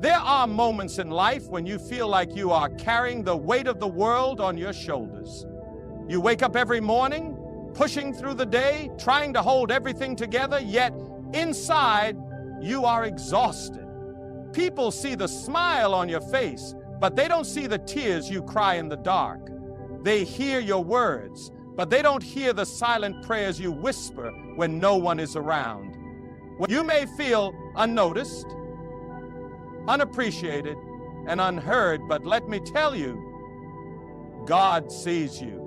There are moments in life when you feel like you are carrying the weight of the world on your shoulders. You wake up every morning, pushing through the day, trying to hold everything together, yet inside you are exhausted. People see the smile on your face, but they don't see the tears you cry in the dark. They hear your words, but they don't hear the silent prayers you whisper when no one is around. You may feel unnoticed, unappreciated, and unheard, but let me tell you, God sees you.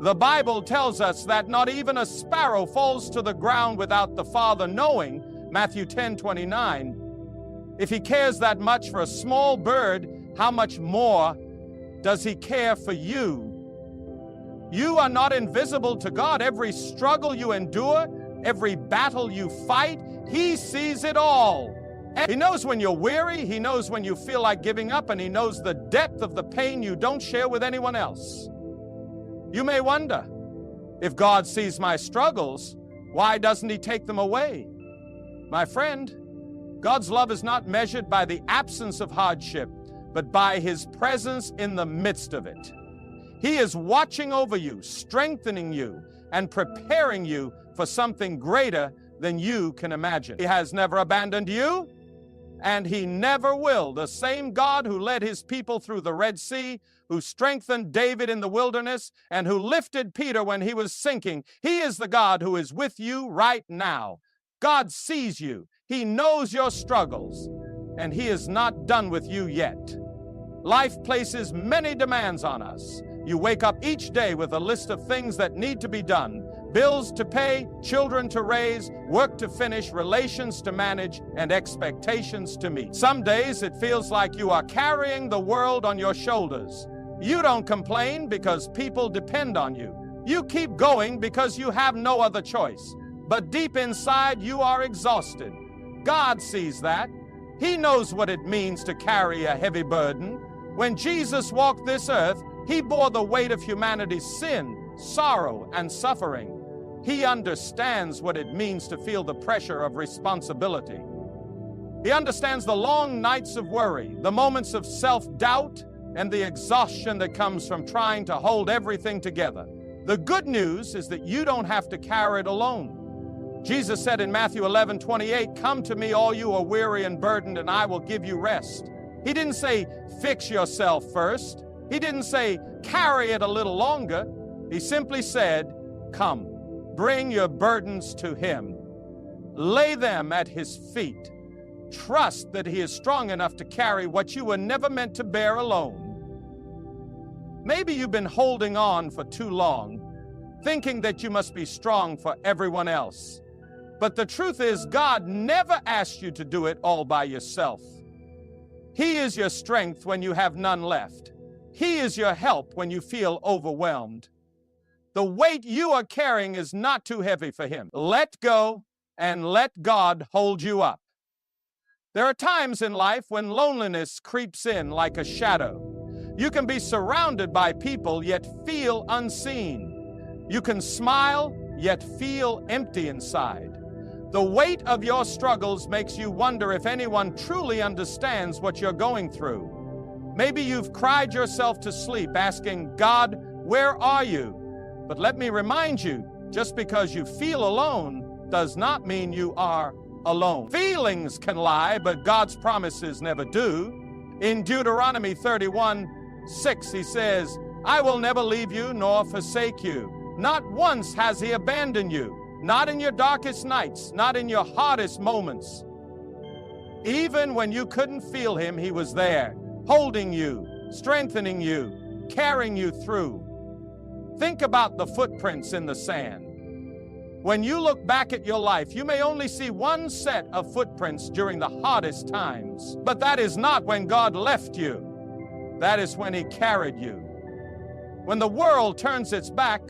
The Bible tells us that not even a sparrow falls to the ground without the Father knowing, Matthew 10:29. If He cares that much for a small bird, how much more does He care for you? You are not invisible to God. Every struggle you endure, every battle you fight, He sees it all. He knows when you're weary, He knows when you feel like giving up, and He knows the depth of the pain you don't share with anyone else. You may wonder, if God sees my struggles, why doesn't He take them away? My friend, God's love is not measured by the absence of hardship, but by His presence in the midst of it. He is watching over you, strengthening you, and preparing you for something greater than you can imagine. He has never abandoned you, and He never will. The same God who led His people through the Red Sea, who strengthened David in the wilderness, and who lifted Peter when he was sinking, He is the God who is with you right now. God sees you. He knows your struggles, and He is not done with you yet. Life places many demands on us. You wake up each day with a list of things that need to be done: bills to pay, children to raise, work to finish, relations to manage, and expectations to meet. Some days it feels like you are carrying the world on your shoulders. You don't complain because people depend on you. You keep going because you have no other choice. But deep inside, you are exhausted. God sees that. He knows what it means to carry a heavy burden. When Jesus walked this earth, He bore the weight of humanity's sin, sorrow, and suffering. He understands what it means to feel the pressure of responsibility. He understands the long nights of worry, the moments of self-doubt, and the exhaustion that comes from trying to hold everything together. The good news is that you don't have to carry it alone. Jesus said in Matthew 11:28, "Come to me, all you are weary and burdened, and I will give you rest." He didn't say, fix yourself first. He didn't say, carry it a little longer. He simply said, come, bring your burdens to Him. Lay them at His feet. Trust that He is strong enough to carry what you were never meant to bear alone. Maybe you've been holding on for too long, thinking that you must be strong for everyone else. But the truth is, God never asked you to do it all by yourself. He is your strength when you have none left. He is your help when you feel overwhelmed. The weight you are carrying is not too heavy for Him. Let go and let God hold you up. There are times in life when loneliness creeps in like a shadow. You can be surrounded by people yet feel unseen. You can smile yet feel empty inside. The weight of your struggles makes you wonder if anyone truly understands what you're going through. Maybe you've cried yourself to sleep asking, God, where are you? But let me remind you, just because you feel alone does not mean you are alone. Feelings can lie, but God's promises never do. In Deuteronomy 31:6, He says, I will never leave you nor forsake you. Not once has He abandoned you, not in your darkest nights, not in your hardest moments. Even when you couldn't feel Him, He was there, holding you, strengthening you, carrying you through. Think about the footprints in the sand. When you look back at your life, you may only see one set of footprints during the hardest times. But that is not when God left you. That is when He carried you. When the world turns its back,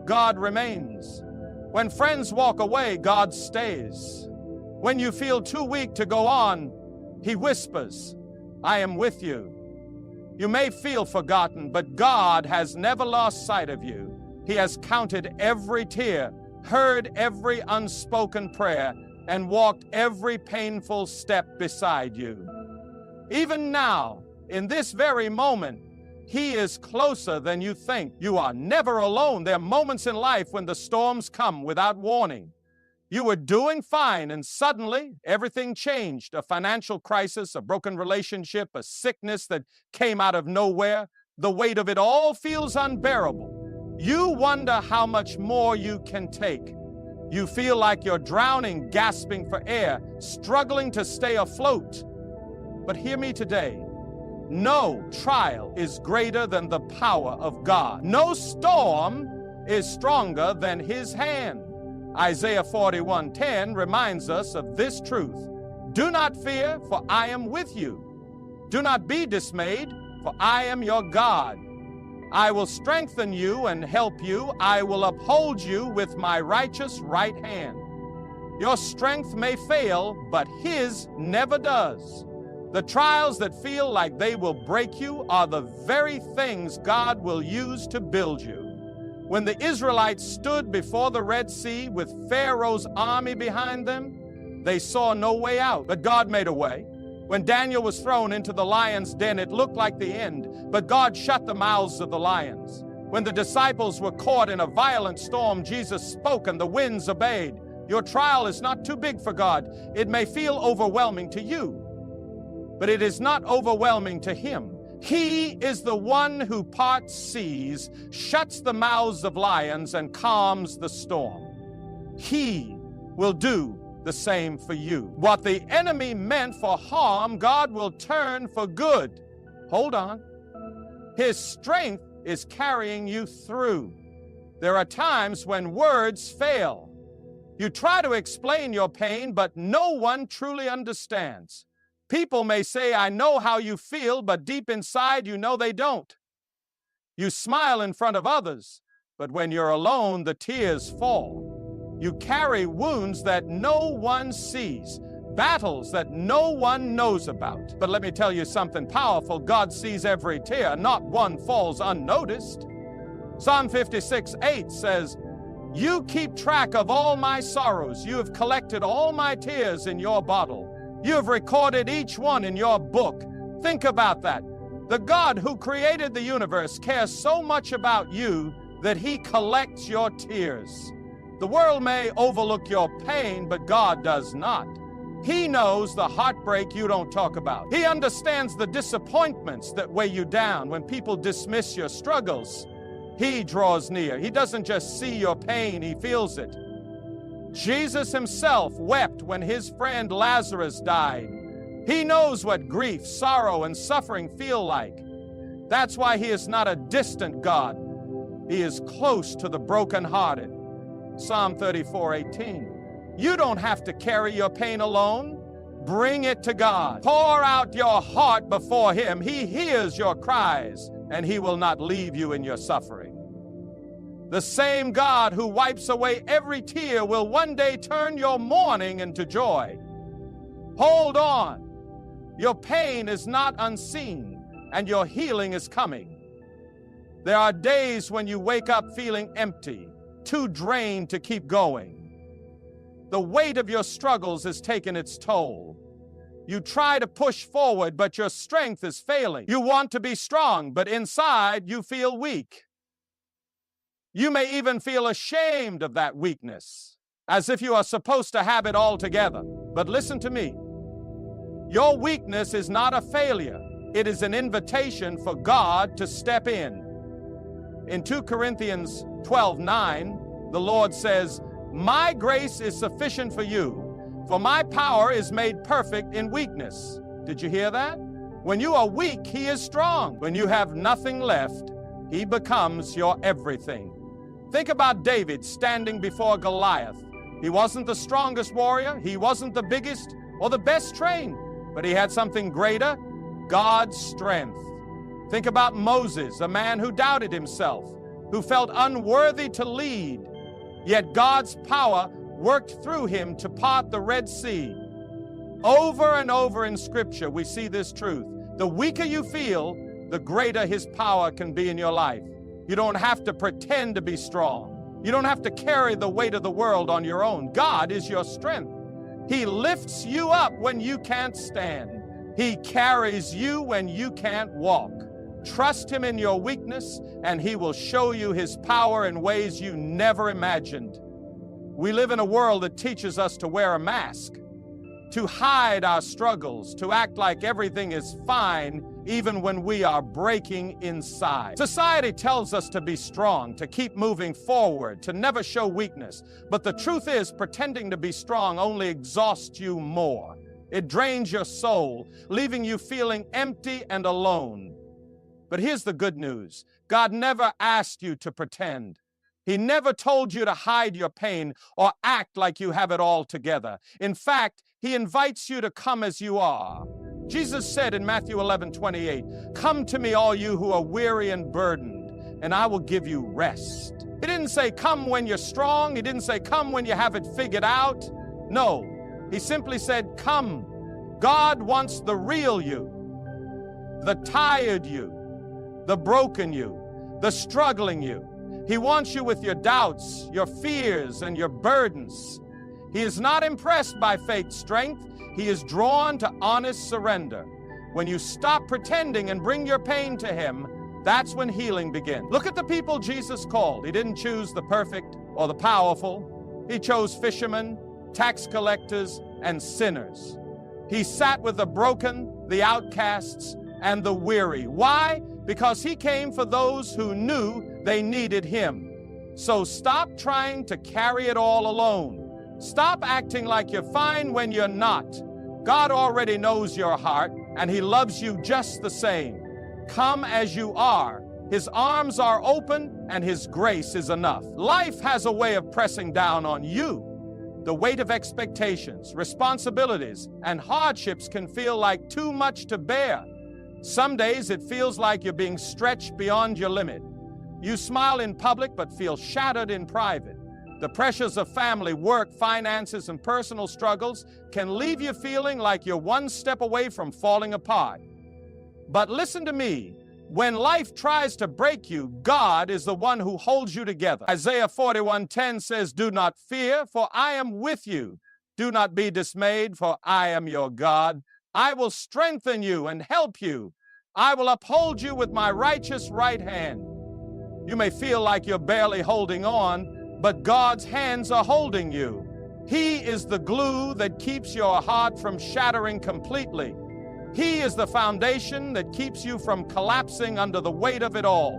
God remains. When friends walk away, God stays. When you feel too weak to go on, He whispers, I am with you. You may feel forgotten, but God has never lost sight of you. He has counted every tear, heard every unspoken prayer, and walked every painful step beside you. Even now, in this very moment, He is closer than you think. You are never alone. There are moments in life when the storms come without warning. You were doing fine, and suddenly everything changed. A financial crisis, a broken relationship, a sickness that came out of nowhere. The weight of it all feels unbearable. You wonder how much more you can take. You feel like you're drowning, gasping for air, struggling to stay afloat. But hear me today. No trial is greater than the power of God. No storm is stronger than His hand. Isaiah 41:10 reminds us of this truth. Do not fear, for I am with you. Do not be dismayed, for I am your God. I will strengthen you and help you. I will uphold you with my righteous right hand. Your strength may fail, but His never does. The trials that feel like they will break you are the very things God will use to build you. When the Israelites stood before the Red Sea with Pharaoh's army behind them, they saw no way out, but God made a way. When Daniel was thrown into the lion's den, it looked like the end, but God shut the mouths of the lions. When the disciples were caught in a violent storm, Jesus spoke and the winds obeyed. Your trial is not too big for God. It may feel overwhelming to you, but it is not overwhelming to Him. He is the one who parts seas, shuts the mouths of lions, and calms the storm. He will do the same for you. What the enemy meant for harm, God will turn for good. Hold on. His strength is carrying you through. There are times when words fail. You try to explain your pain, but no one truly understands. People may say, I know how you feel, but deep inside you know they don't. You smile in front of others, but when you're alone, the tears fall. You carry wounds that no one sees, battles that no one knows about. But let me tell you something powerful. God sees every tear. Not one falls unnoticed. Psalm 56:8 says, You keep track of all my sorrows. You have collected all my tears in your bottle. You have recorded each one in your book. Think about that. The God who created the universe cares so much about you that He collects your tears. The world may overlook your pain, but God does not. He knows the heartbreak you don't talk about. He understands the disappointments that weigh you down when people dismiss your struggles. He draws near. He doesn't just see your pain, He feels it. Jesus Himself wept when His friend Lazarus died. He knows what grief, sorrow, and suffering feel like. That's why He is not a distant God. He is close to the brokenhearted. Psalm 34:18. You don't have to carry your pain alone. Bring it to God. Pour out your heart before Him. He hears your cries, and He will not leave you in your suffering. The same God who wipes away every tear will one day turn your mourning into joy. Hold on. Your pain is not unseen, and your healing is coming. There are days when you wake up feeling empty, too drained to keep going. The weight of your struggles has taken its toll. You try to push forward, but your strength is failing. You want to be strong, but inside you feel weak. You may even feel ashamed of that weakness, as if you are supposed to have it all together. But listen to me. Your weakness is not a failure. It is an invitation for God to step in. In 2 Corinthians 12:9, the Lord says, My grace is sufficient for you, for my power is made perfect in weakness. Did you hear that? When you are weak, He is strong. When you have nothing left, He becomes your everything. Think about David standing before Goliath. He wasn't the strongest warrior. He wasn't the biggest or the best trained, but he had something greater, God's strength. Think about Moses, a man who doubted himself, who felt unworthy to lead, yet God's power worked through him to part the Red Sea. Over and over in Scripture, we see this truth. The weaker you feel, the greater His power can be in your life. You don't have to pretend to be strong. You don't have to carry the weight of the world on your own. God is your strength. He lifts you up when you can't stand. He carries you when you can't walk. Trust Him in your weakness, and He will show you His power in ways you never imagined. We live in a world that teaches us to wear a mask, to hide our struggles, to act like everything is fine even when we are breaking inside. Society tells us to be strong, to keep moving forward, to never show weakness. But the truth is, pretending to be strong only exhausts you more. It drains your soul, leaving you feeling empty and alone. But here's the good news. God never asked you to pretend. He never told you to hide your pain or act like you have it all together. In fact, He invites you to come as you are. Jesus said in Matthew 11:28, "Come to me, all you who are weary and burdened, and I will give you rest." He didn't say come when you're strong. He didn't say come when you have it figured out. No, He simply said come. God wants the real you, the tired you, the broken you, the struggling you. He wants you with your doubts, your fears, and your burdens. He is not impressed by fake strength. He is drawn to honest surrender. When you stop pretending and bring your pain to Him, that's when healing begins. Look at the people Jesus called. He didn't choose the perfect or the powerful. He chose fishermen, tax collectors, and sinners. He sat with the broken, the outcasts, and the weary. Why? Because He came for those who knew they needed Him. So stop trying to carry it all alone. Stop acting like you're fine when you're not. God already knows your heart, and He loves you just the same. Come as you are. His arms are open, and His grace is enough. Life has a way of pressing down on you. The weight of expectations, responsibilities, and hardships can feel like too much to bear. Some days it feels like you're being stretched beyond your limit. You smile in public but feel shattered in private. The pressures of family, work, finances, and personal struggles can leave you feeling like you're one step away from falling apart. But listen to me. When life tries to break you, God is the one who holds you together. Isaiah 41:10 says, "Do not fear, for I am with you. Do not be dismayed, for I am your God. I will strengthen you and help you. I will uphold you with my righteous right hand." You may feel like you're barely holding on, but God's hands are holding you. He is the glue that keeps your heart from shattering completely. He is the foundation that keeps you from collapsing under the weight of it all.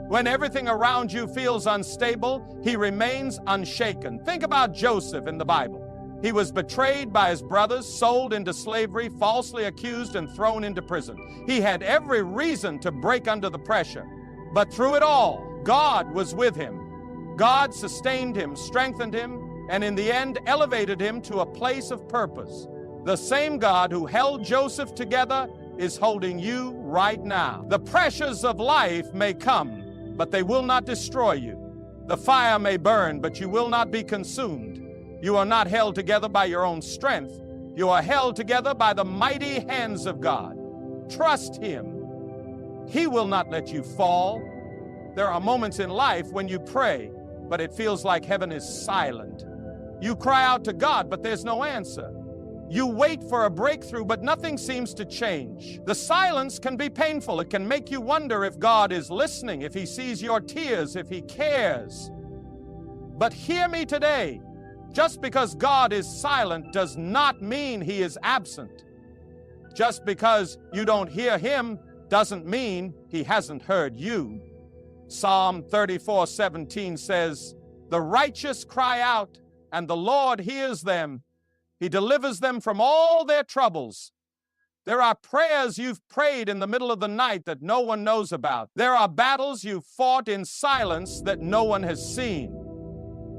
When everything around you feels unstable, He remains unshaken. Think about Joseph in the Bible. He was betrayed by his brothers, sold into slavery, falsely accused, and thrown into prison. He had every reason to break under the pressure. But through it all, God was with him. God sustained him, strengthened him, and in the end elevated him to a place of purpose. The same God who held Joseph together is holding you right now. The pressures of life may come, but they will not destroy you. The fire may burn, but you will not be consumed. You are not held together by your own strength. You are held together by the mighty hands of God. Trust Him. He will not let you fall. There are moments in life when you pray, but it feels like heaven is silent. You cry out to God, but there's no answer. You wait for a breakthrough, but nothing seems to change. The silence can be painful. It can make you wonder if God is listening, if He sees your tears, if He cares. But hear me today. Just because God is silent does not mean He is absent. Just because you don't hear Him doesn't mean He hasn't heard you. Psalm 34:17 says, "The righteous cry out, and the Lord hears them. He delivers them from all their troubles." There are prayers you've prayed in the middle of the night that no one knows about. There are battles you've fought in silence that no one has seen.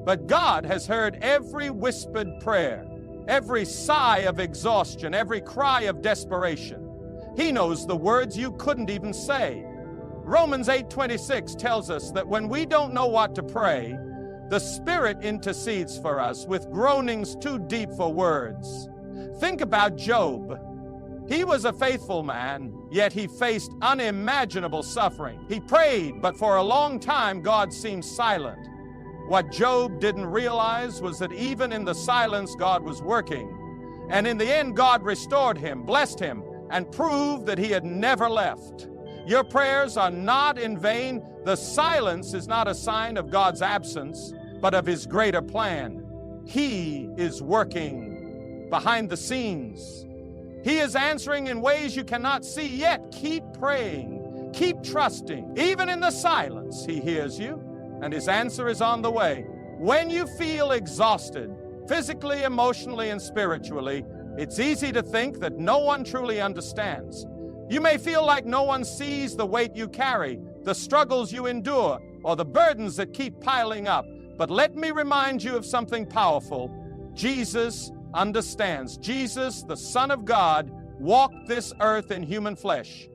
But God has heard every whispered prayer, every sigh of exhaustion, every cry of desperation. He knows the words you couldn't even say. Romans 8:26 tells us that when we don't know what to pray, the Spirit intercedes for us with groanings too deep for words. Think about Job. He was a faithful man, yet he faced unimaginable suffering. He prayed, but for a long time God seemed silent. What Job didn't realize was that even in the silence, God was working. And in the end, God restored him, blessed him, and proved that he had never left. Your prayers are not in vain. The silence is not a sign of God's absence, but of his greater plan. He is working behind the scenes. He is answering in ways you cannot see yet. Keep praying. Keep trusting. Even in the silence, he hears you, and his answer is on the way. When you feel exhausted, physically, emotionally, and spiritually, it's easy to think that no one truly understands. You may feel like no one sees the weight you carry, the struggles you endure, or the burdens that keep piling up. But let me remind you of something powerful. Jesus understands. Jesus, the Son of God, walked this earth in human flesh.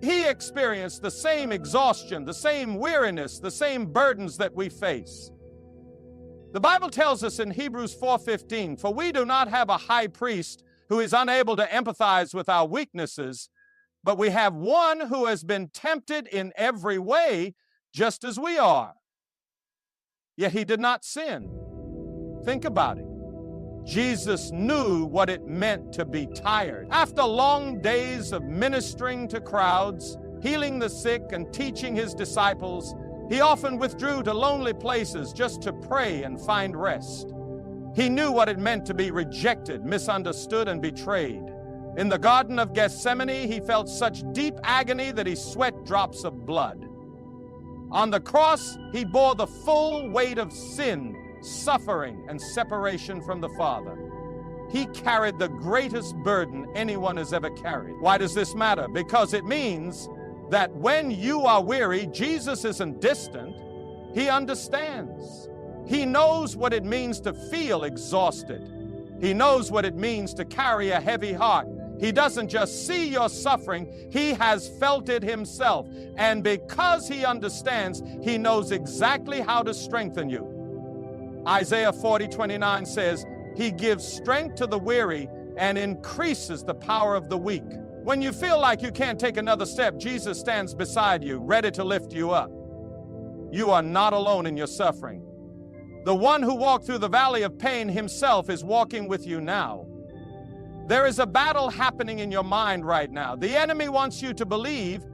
He experienced the same exhaustion, the same weariness, the same burdens that we face. The Bible tells us in Hebrews 4:15, "For we do not have a high priest who is unable to empathize with our weaknesses, but we have one who has been tempted in every way, just as we are. Yet he did not sin." Think about it. Jesus knew what it meant to be tired. After long days of ministering to crowds, healing the sick, and teaching his disciples, he often withdrew to lonely places just to pray and find rest. He knew what it meant to be rejected, misunderstood, and betrayed. In the Garden of Gethsemane, he felt such deep agony that he sweat drops of blood. On the cross, he bore the full weight of sin, suffering, and separation from the Father. He carried the greatest burden anyone has ever carried. Why does this matter? Because it means that when you are weary, Jesus isn't distant. He understands. He knows what it means to feel exhausted. He knows what it means to carry a heavy heart. He doesn't just see your suffering, he has felt it himself. And because he understands, he knows exactly how to strengthen you. Isaiah 40:29 says, "He gives strength to the weary and increases the power of the weak." When you feel like you can't take another step, Jesus stands beside you, ready to lift you up. You are not alone in your suffering. The one who walked through the valley of pain himself is walking with you now. There is a battle happening in your mind right now. The enemy wants you to believe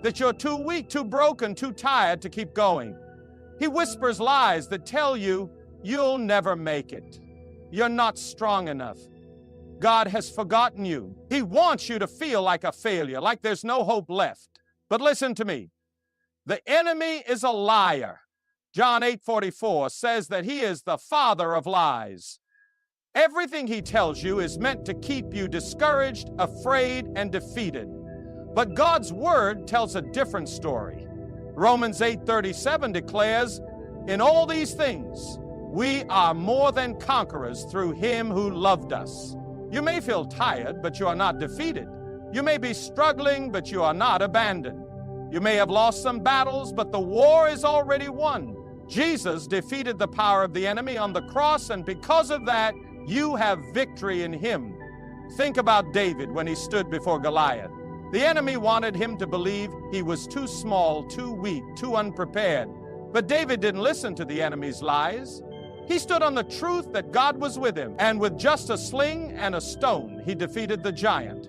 that you're too weak, too broken, too tired to keep going. He whispers lies that tell you you'll never make it. You're not strong enough. God has forgotten you. He wants you to feel like a failure, like there's no hope left. But listen to me. The enemy is a liar. John 8:44 says that he is the father of lies. Everything he tells you is meant to keep you discouraged, afraid, and defeated. But God's word tells a different story. Romans 8:37 declares, "In all these things, we are more than conquerors through him who loved us." You may feel tired, but you are not defeated. You may be struggling, but you are not abandoned. You may have lost some battles, but the war is already won. Jesus defeated the power of the enemy on the cross, and because of that, you have victory in him. Think about David when he stood before Goliath. The enemy wanted him to believe he was too small, too weak, too unprepared. But David didn't listen to the enemy's lies. He stood on the truth that God was with him, and with just a sling and a stone, he defeated the giant.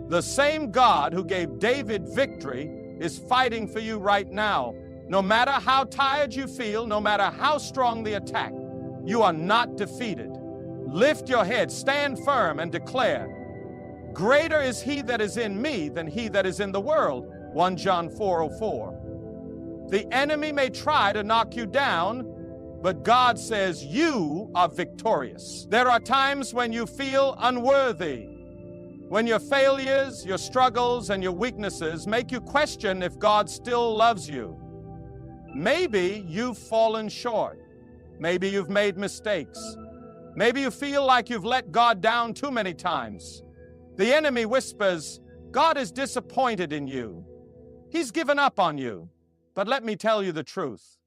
The same God who gave David victory is fighting for you right now. No matter how tired you feel, no matter how strong the attack, you are not defeated. Lift your head, stand firm, and declare, "Greater is he that is in me than he that is in the world." 1 John 4:04. The enemy may try to knock you down, but God says you are victorious. There are times when you feel unworthy, when your failures, your struggles, and your weaknesses make you question if God still loves you. Maybe you've fallen short. Maybe you've made mistakes. Maybe you feel like you've let God down too many times. The enemy whispers, "God is disappointed in you. He's given up on you." But let me tell you the truth.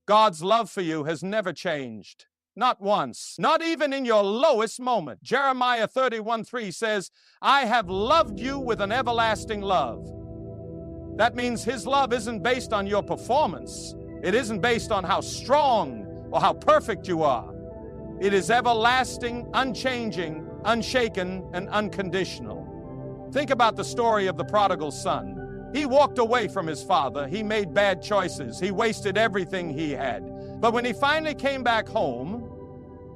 God's love for you has never changed. Not once. Not even in your lowest moment. Jeremiah 31:3 says, "I have loved you with an everlasting love." That means his love isn't based on your performance. It isn't based on how strong or how perfect you are. It is everlasting, unchanging, unshaken, and unconditional. Think about the story of the prodigal son. He walked away from his father. He made bad choices. He wasted everything he had. But when he finally came back home,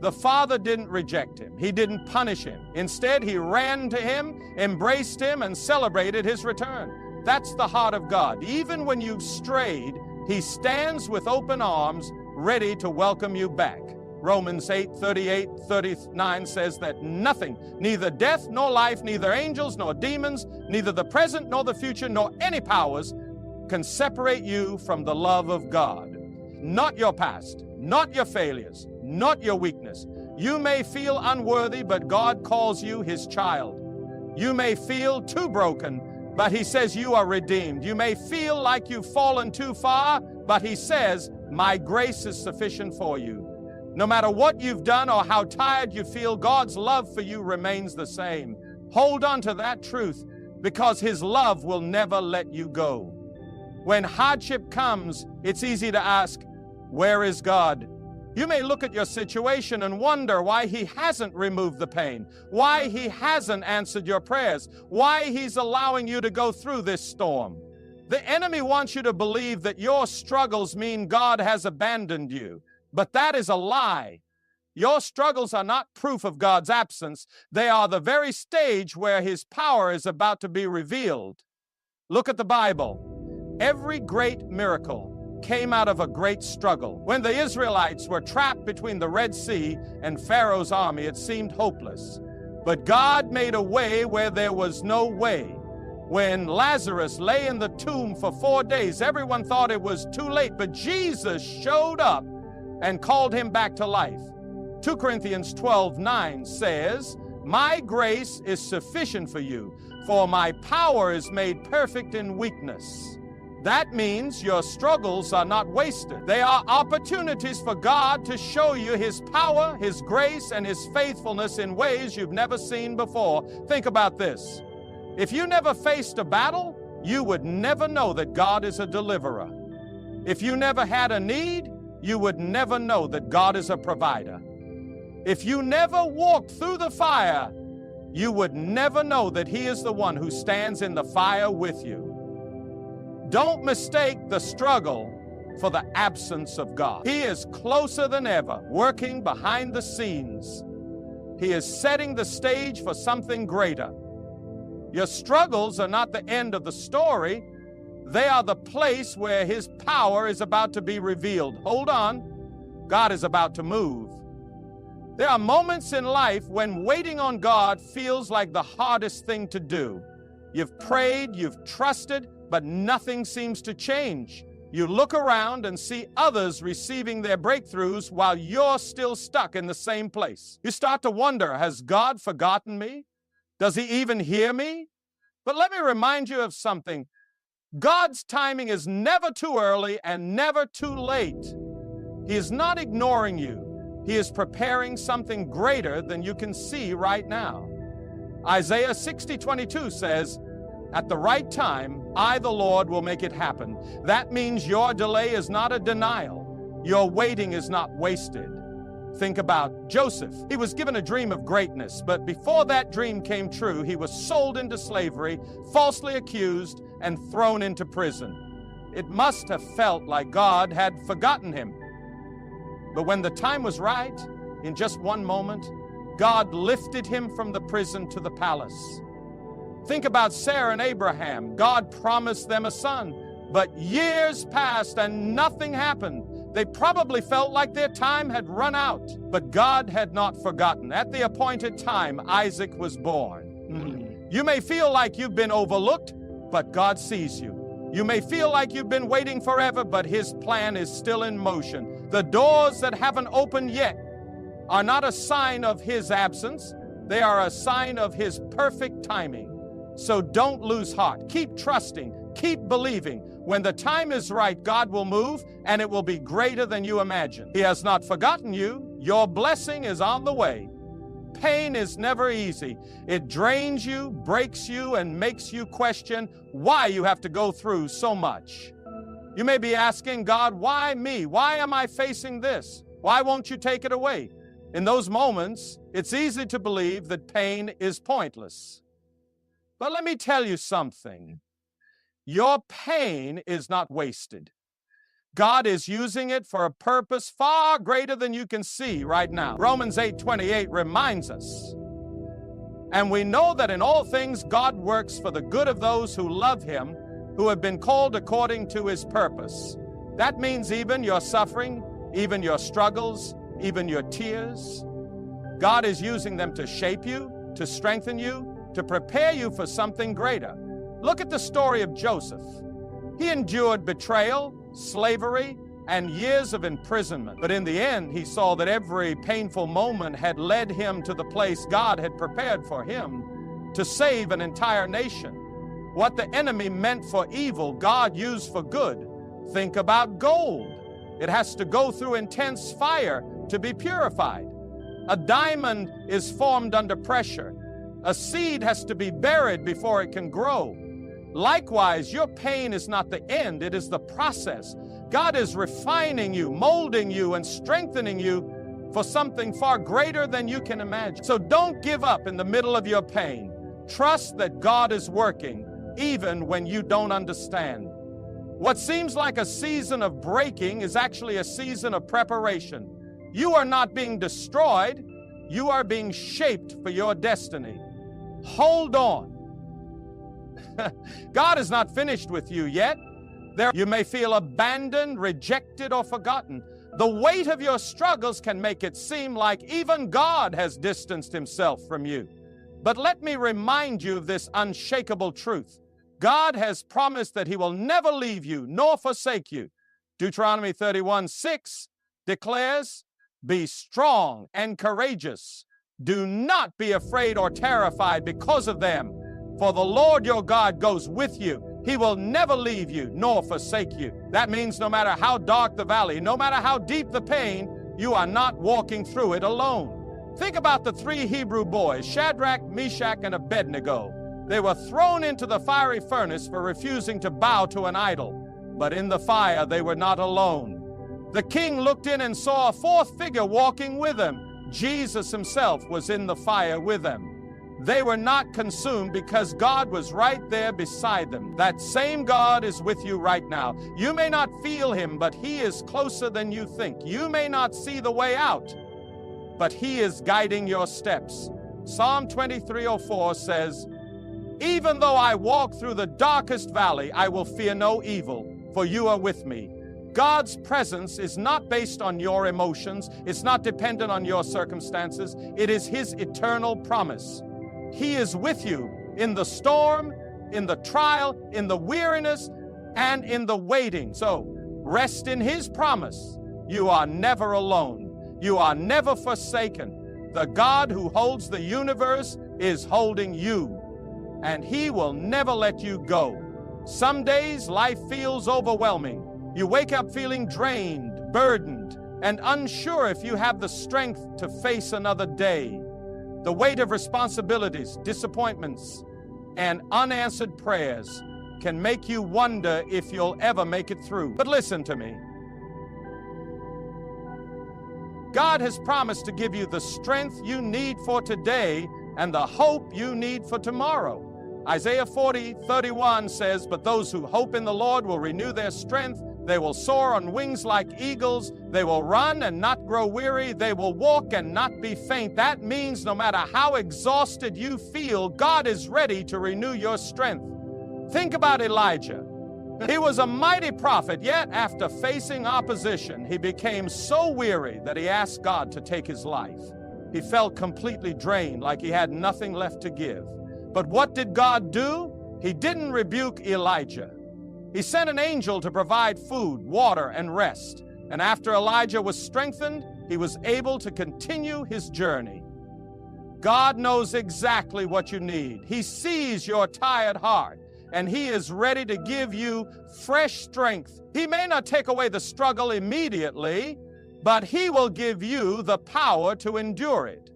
the father didn't reject him. He didn't punish him. Instead, he ran to him, embraced him, and celebrated his return. That's the heart of God. Even when you've strayed, He stands with open arms, ready to welcome you back. Romans 8:38-39 says that nothing, neither death nor life, neither angels nor demons, neither the present nor the future, nor any powers can separate you from the love of God. Not your past, not your failures, not your weakness. You may feel unworthy, but God calls you His child. You may feel too broken, but He says you are redeemed. You may feel like you've fallen too far, but He says, my grace is sufficient for you. No matter what you've done or how tired you feel, God's love for you remains the same. Hold on to that truth, because His love will never let you go. When hardship comes, it's easy to ask, where is God? You may look at your situation and wonder why He hasn't removed the pain, why He hasn't answered your prayers, why He's allowing you to go through this storm. The enemy wants you to believe that your struggles mean God has abandoned you, but that is a lie. Your struggles are not proof of God's absence. They are the very stage where His power is about to be revealed. Look at the Bible. Every great miracle came out of a great struggle. When the Israelites were trapped between the Red Sea and Pharaoh's army, it seemed hopeless. But God made a way where there was no way. When Lazarus lay in the tomb for 4 days, everyone thought it was too late, but Jesus showed up and called him back to life. 2 Corinthians 12:9 says, my grace is sufficient for you, for my power is made perfect in weakness. That means your struggles are not wasted. They are opportunities for God to show you His power, His grace, and His faithfulness in ways you've never seen before. Think about this. If you never faced a battle, you would never know that God is a deliverer. If you never had a need, you would never know that God is a provider. If you never walked through the fire, you would never know that He is the one who stands in the fire with you. Don't mistake the struggle for the absence of God. He is closer than ever, working behind the scenes. He is setting the stage for something greater. Your struggles are not the end of the story. They are the place where His power is about to be revealed. Hold on. God is about to move. There are moments in life when waiting on God feels like the hardest thing to do. You've prayed, you've trusted, but nothing seems to change. You look around and see others receiving their breakthroughs while you're still stuck in the same place. You start to wonder, has God forgotten me? Does He even hear me? But let me remind you of something. God's timing is never too early and never too late. He is not ignoring you. He is preparing something greater than you can see right now. Isaiah 60:22 says, at the right time, I, the Lord, will make it happen. That means your delay is not a denial. Your waiting is not wasted. Think about Joseph. He was given a dream of greatness, but before that dream came true, he was sold into slavery, falsely accused, and thrown into prison. It must have felt like God had forgotten him. But when the time was right, in just one moment, God lifted him from the prison to the palace. Think about Sarah and Abraham. God promised them a son, but years passed and nothing happened. They probably felt like their time had run out, but God had not forgotten. At the appointed time, Isaac was born. You may feel like you've been overlooked, but God sees you. You may feel like you've been waiting forever, but His plan is still in motion. The doors that haven't opened yet are not a sign of His absence. They are a sign of His perfect timing. So don't lose heart. Keep trusting. Keep believing. When the time is right, God will move, and it will be greater than you imagine. He has not forgotten you. Your blessing is on the way. Pain is never easy. It drains you, breaks you, and makes you question why you have to go through so much. You may be asking God, why me? Why am I facing this? Why won't you take it away? In those moments, it's easy to believe that pain is pointless. But let me tell you something. Your pain is not wasted. God is using it for a purpose far greater than you can see right now. Romans 8:28 reminds us, and we know that in all things God works for the good of those who love Him, who have been called according to His purpose. That means even your suffering, even your struggles, even your tears. God is using them to shape you, to strengthen you, to prepare you for something greater. Look at the story of Joseph. He endured betrayal, slavery, and years of imprisonment. But in the end, he saw that every painful moment had led him to the place God had prepared for him to save an entire nation. What the enemy meant for evil, God used for good. Think about gold. It has to go through intense fire to be purified. A diamond is formed under pressure. A seed has to be buried before it can grow. Likewise, your pain is not the end, it is the process. God is refining you, molding you, and strengthening you for something far greater than you can imagine. So don't give up in the middle of your pain. Trust that God is working, even when you don't understand. What seems like a season of breaking is actually a season of preparation. You are not being destroyed, you are being shaped for your destiny. Hold on. God is not finished with you yet. You may feel abandoned, rejected, or forgotten. The weight of your struggles can make it seem like even God has distanced Himself from you. But let me remind you of this unshakable truth. God has promised that He will never leave you nor forsake you. Deuteronomy 31:6 declares, "Be strong and courageous. Do not be afraid or terrified because of them. For the Lord your God goes with you. He will never leave you nor forsake you." That means no matter how dark the valley, no matter how deep the pain, you are not walking through it alone. Think about the 3 Hebrew boys, Shadrach, Meshach, and Abednego. They were thrown into the fiery furnace for refusing to bow to an idol. But in the fire, they were not alone. The king looked in and saw a 4th figure walking with them. Jesus Himself was in the fire with them. They were not consumed because God was right there beside them. That same God is with you right now. You may not feel Him, but He is closer than you think. You may not see the way out, but He is guiding your steps. Psalm 23:04 says, "Even though I walk through the darkest valley, I will fear no evil, for you are with me." God's presence is not based on your emotions. It's not dependent on your circumstances. It is His eternal promise. He is with you in the storm, in the trial, in the weariness, and in the waiting. So rest in His promise. You are never alone. You are never forsaken. The God who holds the universe is holding you, and He will never let you go. Some days life feels overwhelming. You wake up feeling drained, burdened, and unsure if you have the strength to face another day. The weight of responsibilities, disappointments, and unanswered prayers can make you wonder if you'll ever make it through. But listen to me. God has promised to give you the strength you need for today and the hope you need for tomorrow. Isaiah 40:31 says, "But those who hope in the Lord will renew their strength. They will soar on wings like eagles. They will run and not grow weary. They will walk and not be faint." That means no matter how exhausted you feel, God is ready to renew your strength. Think about Elijah. He was a mighty prophet, yet after facing opposition, he became so weary that he asked God to take his life. He felt completely drained, like he had nothing left to give. But what did God do? He didn't rebuke Elijah. He sent an angel to provide food, water, and rest. And after Elijah was strengthened, he was able to continue his journey. God knows exactly what you need. He sees your tired heart, and He is ready to give you fresh strength. He may not take away the struggle immediately, but He will give you the power to endure it.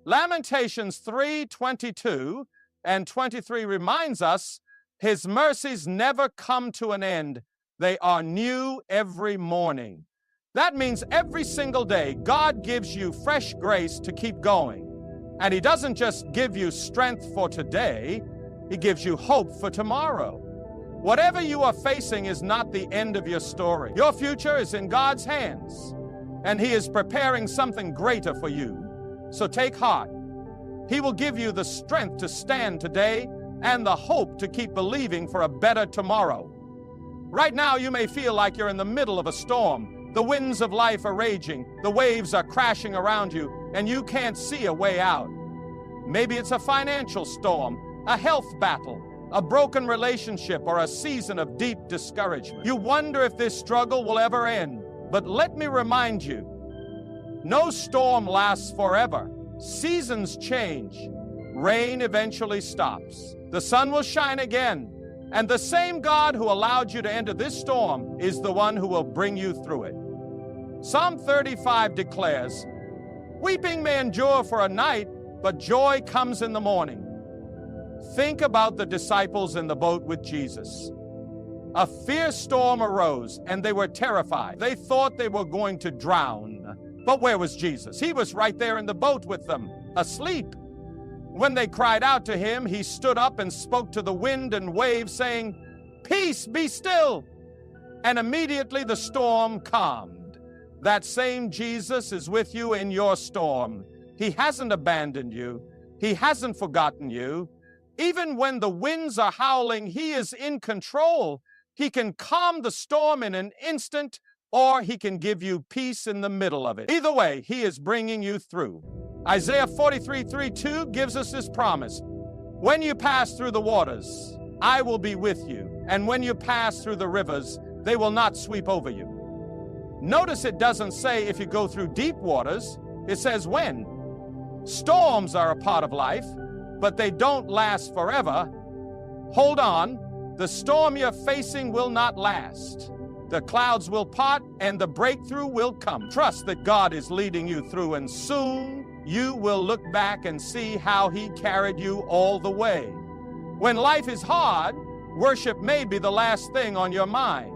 Lamentations 3:22 and 23 reminds us, His mercies never come to an end. They are new every morning. That means every single day, God gives you fresh grace to keep going. And He doesn't just give you strength for today, He gives you hope for tomorrow. Whatever you are facing is not the end of your story. Your future is in God's hands, and He is preparing something greater for you. So take heart. He will give you the strength to stand today and the hope to keep believing for a better tomorrow. Right now, you may feel like you're in the middle of a storm. The winds of life are raging, the waves are crashing around you, and you can't see a way out. Maybe it's a financial storm, a health battle, a broken relationship, or a season of deep discouragement. You wonder if this struggle will ever end. But let me remind you, no storm lasts forever. Seasons change. Rain eventually stops. The sun will shine again. And the same God who allowed you to enter this storm is the one who will bring you through it. Psalm 35 declares, "Weeping may endure for a night, but joy comes in the morning." Think about the disciples in the boat with Jesus. A fierce storm arose, and they were terrified. They thought they were going to drown. But where was Jesus? He was right there in the boat with them, asleep. When they cried out to Him, He stood up and spoke to the wind and waves, saying, "Peace, be still." And immediately the storm calmed. That same Jesus is with you in your storm. He hasn't abandoned you. He hasn't forgotten you. Even when the winds are howling, He is in control. He can calm the storm in an instant, or He can give you peace in the middle of it. Either way, He is bringing you through. Isaiah 43:3-2 gives us this promise. "When you pass through the waters, I will be with you. And when you pass through the rivers, they will not sweep over you." Notice it doesn't say if you go through deep waters. It says when. Storms are a part of life, but they don't last forever. Hold on. The storm you're facing will not last. The clouds will part and the breakthrough will come. Trust that God is leading you through, and soon you will look back and see how He carried you all the way. When life is hard, worship may be the last thing on your mind.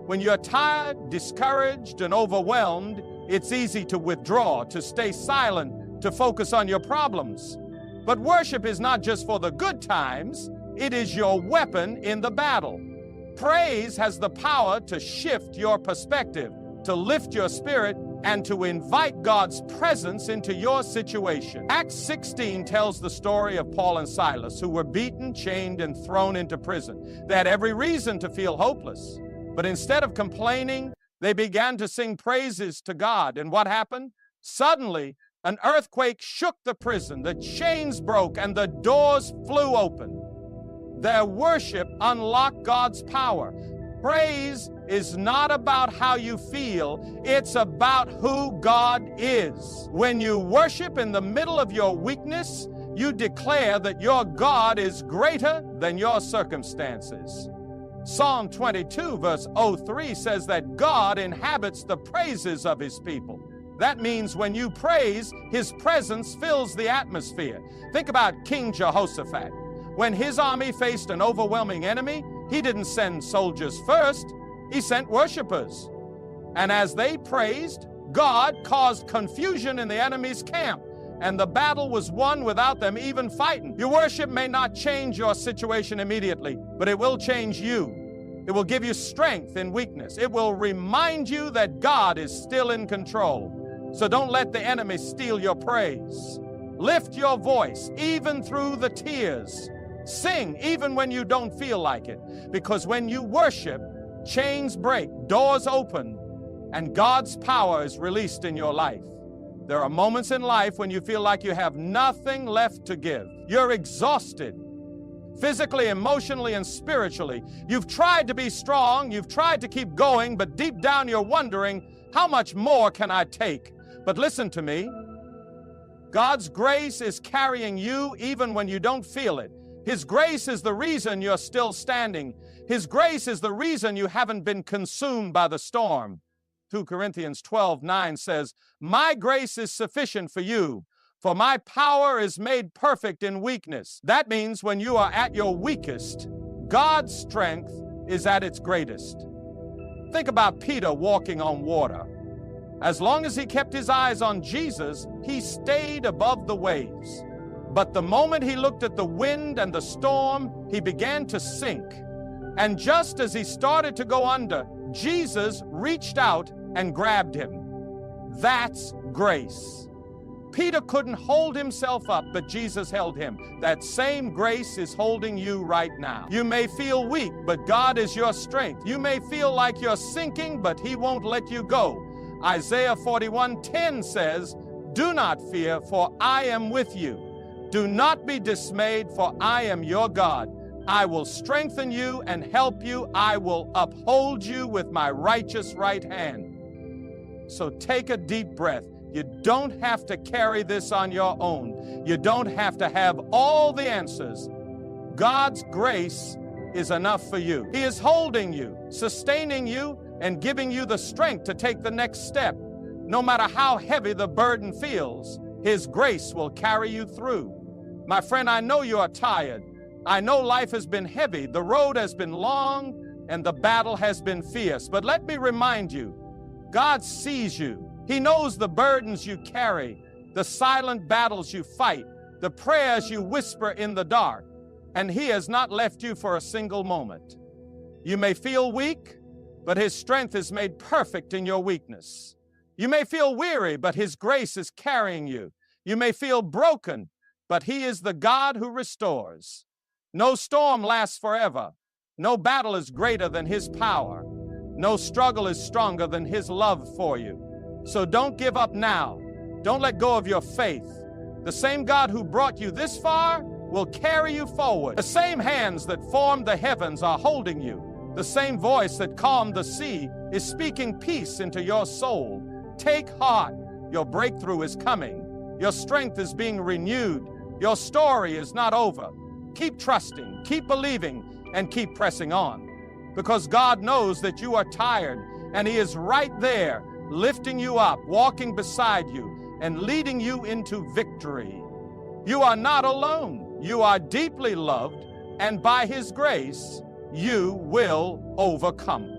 When you're tired, discouraged, and overwhelmed, it's easy to withdraw, to stay silent, to focus on your problems. But worship is not just for the good times, it is your weapon in the battle. Praise has the power to shift your perspective, to lift your spirit, and to invite God's presence into your situation. Acts 16 tells the story of Paul and Silas, who were beaten, chained, and thrown into prison. They had every reason to feel hopeless, but instead of complaining, they began to sing praises to God. And what happened? Suddenly, an earthquake shook the prison, the chains broke, and the doors flew open. Their worship unlocked God's power. Praise is not about how you feel, it's about who God is. When you worship in the middle of your weakness, you declare that your God is greater than your circumstances. Psalm 22 verse 03 says that God inhabits the praises of His people. That means when you praise, His presence fills the atmosphere. Think about King Jehoshaphat. When his army faced an overwhelming enemy, he didn't send soldiers first, he sent worshipers. And as they praised, God caused confusion in the enemy's camp, and the battle was won without them even fighting. Your worship may not change your situation immediately, but it will change you. It will give you strength in weakness. It will remind you that God is still in control. So don't let the enemy steal your praise. Lift your voice even through the tears. Sing even when you don't feel like it, because when you worship, chains break, doors open, and God's power is released in your life. There are moments in life when you feel like you have nothing left to give. You're exhausted, physically, emotionally, and spiritually. You've tried to be strong, you've tried to keep going, but deep down you're wondering, how much more can I take? But listen to me. God's grace is carrying you even when you don't feel it. His grace is the reason you're still standing. His grace is the reason you haven't been consumed by the storm. 2 Corinthians 12:9 says, "My grace is sufficient for you, for my power is made perfect in weakness." That means when you are at your weakest, God's strength is at its greatest. Think about Peter walking on water. As long as he kept his eyes on Jesus, he stayed above the waves. But the moment he looked at the wind and the storm, he began to sink. And just as he started to go under, Jesus reached out and grabbed him. That's grace. Peter couldn't hold himself up, but Jesus held him. That same grace is holding you right now. You may feel weak, but God is your strength. You may feel like you're sinking, but he won't let you go. Isaiah 41:10 says, "Do not fear, for I am with you. Do not be dismayed, for I am your God. I will strengthen you and help you. I will uphold you with my righteous right hand." So take a deep breath. You don't have to carry this on your own. You don't have to have all the answers. God's grace is enough for you. He is holding you, sustaining you, and giving you the strength to take the next step. No matter how heavy the burden feels, His grace will carry you through. My friend, I know you are tired. I know life has been heavy, the road has been long, and the battle has been fierce. But let me remind you, God sees you. He knows the burdens you carry, the silent battles you fight, the prayers you whisper in the dark, and He has not left you for a single moment. You may feel weak, but His strength is made perfect in your weakness. You may feel weary, but His grace is carrying you. You may feel broken, but He is the God who restores. No storm lasts forever. No battle is greater than His power. No struggle is stronger than His love for you. So don't give up now. Don't let go of your faith. The same God who brought you this far will carry you forward. The same hands that formed the heavens are holding you. The same voice that calmed the sea is speaking peace into your soul. Take heart. Your breakthrough is coming. Your strength is being renewed. Your story is not over. Keep trusting, keep believing, and keep pressing on. Because God knows that you are tired, and He is right there, lifting you up, walking beside you, and leading you into victory. You are not alone. You are deeply loved, and by His grace, you will overcome.